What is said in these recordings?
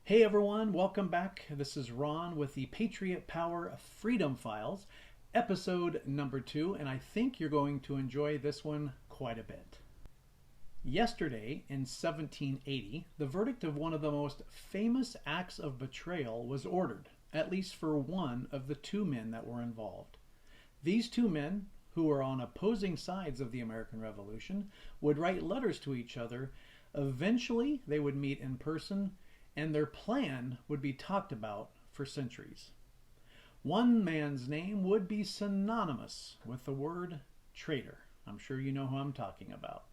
Hey everyone, welcome back. This is Ron with the Patriot Power Freedom Files, episode number 2, and I think you're going to enjoy this one quite a bit. Yesterday, in 1780, the verdict of one of the most famous acts of betrayal was ordered, at least for one of the two men that were involved. These two men, who were on opposing sides of the American Revolution, would write letters to each other. Eventually, they would meet in person, and their plan would be talked about for centuries. One man's name would be synonymous with the word traitor. I'm sure you know who I'm talking about.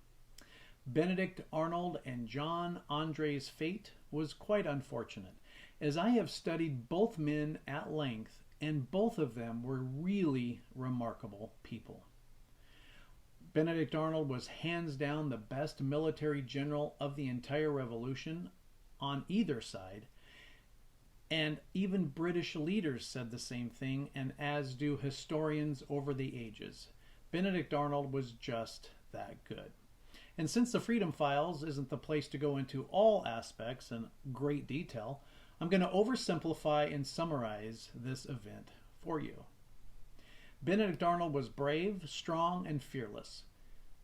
Benedict Arnold and John Andre's fate was quite unfortunate, as I have studied both men at length, and both of them were really remarkable people. Benedict Arnold was hands down the best military general of the entire Revolution on either side, and even British leaders said the same thing, and as do historians over the ages. Benedict Arnold was just that good. And since the Freedom Files isn't the place to go into all aspects in great detail, I'm going to oversimplify and summarize this event for you. Benedict Arnold was brave, strong, and fearless.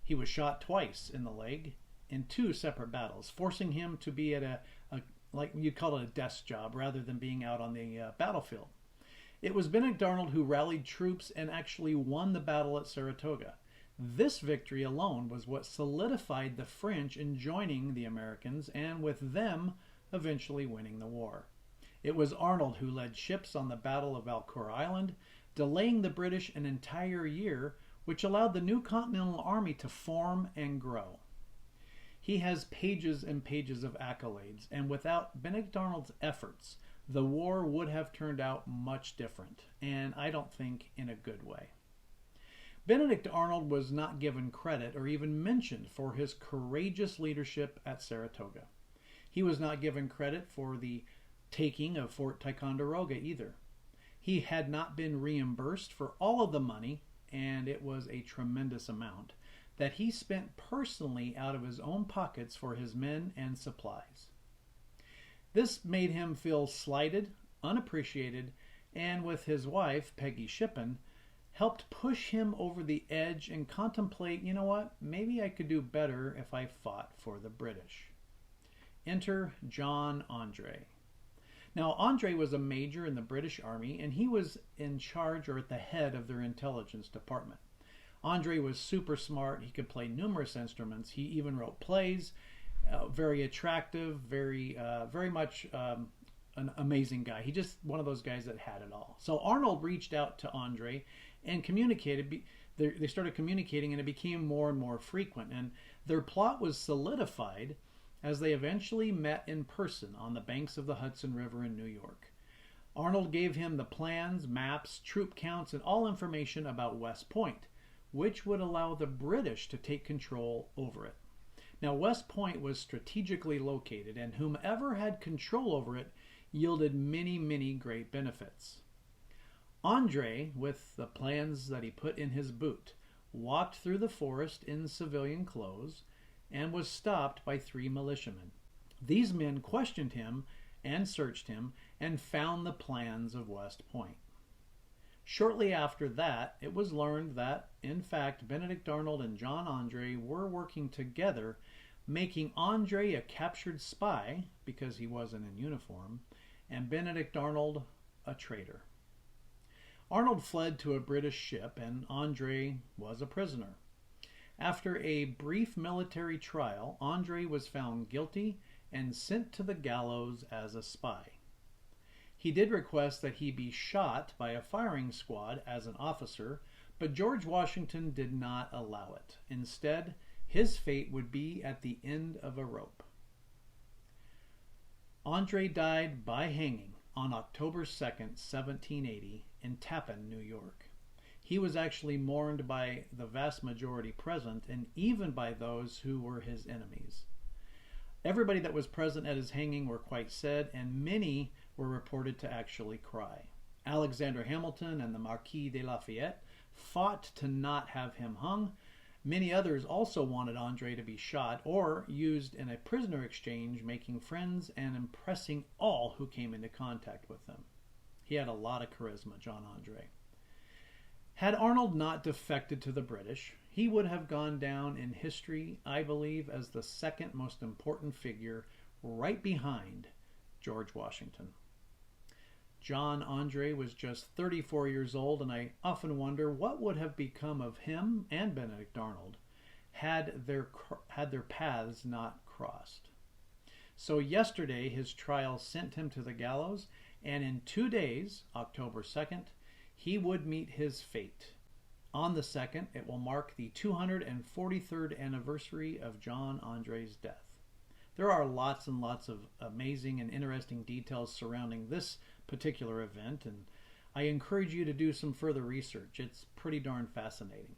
He was shot twice in the leg in two separate battles, forcing him to be at a like you'd call it a desk job rather than being out on the battlefield. It was Benedict Arnold who rallied troops and actually won the battle at Saratoga. This victory alone was what solidified the French in joining the Americans, and with them eventually winning the war. It was Arnold who led ships on the Battle of Valcour Island, delaying the British an entire year, which allowed the new Continental Army to form and grow. He has pages and pages of accolades, and without Benedict Arnold's efforts, the war would have turned out much different, and I don't think in a good way. Benedict Arnold was not given credit or even mentioned for his courageous leadership at Saratoga. He was not given credit for the taking of Fort Ticonderoga either. He had not been reimbursed for all of the money, and it was a tremendous amount, that he spent personally out of his own pockets for his men and supplies. This made him feel slighted, unappreciated, and with his wife, Peggy Shippen, helped push him over the edge and contemplate, you know what, maybe I could do better if I fought for the British. Enter John Andre. Now, Andre was a major in the British Army, and he was in charge or at the head of their intelligence department. Andre was super smart. He could play numerous instruments. He even wrote plays. Very attractive, very much an amazing guy. He just one of those guys that had it all. So Arnold reached out to Andre and communicated. They started communicating, and it became more and more frequent. And their plot was solidified as they eventually met in person on the banks of the Hudson River in New York. Arnold gave him the plans, maps, troop counts, and all information about West Point, which would allow the British to take control over it. Now, West Point was strategically located, and whomever had control over it yielded many, many great benefits. Andre, with the plans that he put in his boot, walked through the forest in civilian clothes and was stopped by 3 militiamen. These men questioned him and searched him and found the plans of West Point. Shortly after that, it was learned that, in fact, Benedict Arnold and John Andre were working together, making Andre a captured spy, because he wasn't in uniform, and Benedict Arnold a traitor. Arnold fled to a British ship, and Andre was a prisoner. After a brief military trial, Andre was found guilty and sent to the gallows as a spy. He did request that he be shot by a firing squad as an officer, but George Washington did not allow it. Instead, his fate would be at the end of a rope. Andre died by hanging on October 2nd, 1780, in Tappan, New York. He was actually mourned by the vast majority present, and even by those who were his enemies. Everybody that was present at his hanging were quite sad, and many were reported to actually cry. Alexander Hamilton and the Marquis de Lafayette fought to not have him hung. Many others also wanted Andre to be shot or used in a prisoner exchange, making friends and impressing all who came into contact with him. He had a lot of charisma, John Andre. Had Arnold not defected to the British, he would have gone down in history, I believe, as the second most important figure, right behind George Washington. John Andre was just 34 years old, and I often wonder what would have become of him and Benedict Arnold had their paths not crossed. So yesterday his trial sent him to the gallows, and in 2 days, October 2nd, he would meet his fate. On the 2nd, it will mark the 243rd anniversary of John Andre's death. There are lots and lots of amazing and interesting details surrounding this particular event, and I encourage you to do some further research. It's pretty darn fascinating.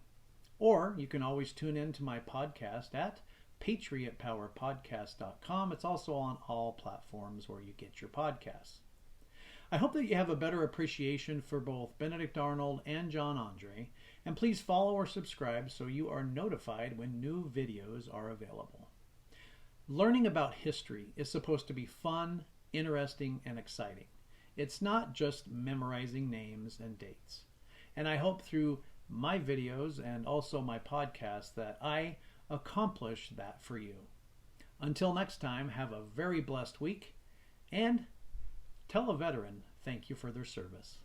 Or you can always tune in to my podcast at patriotpowerpodcast.com. It's also on all platforms where you get your podcasts. I hope that you have a better appreciation for both Benedict Arnold and John Andre, and please follow or subscribe so you are notified when new videos are available. Learning about history is supposed to be fun, interesting, and exciting. It's not just memorizing names and dates. And I hope through my videos and also my podcast that I accomplish that for you. Until next time, have a very blessed week, and tell a veteran thank you for their service.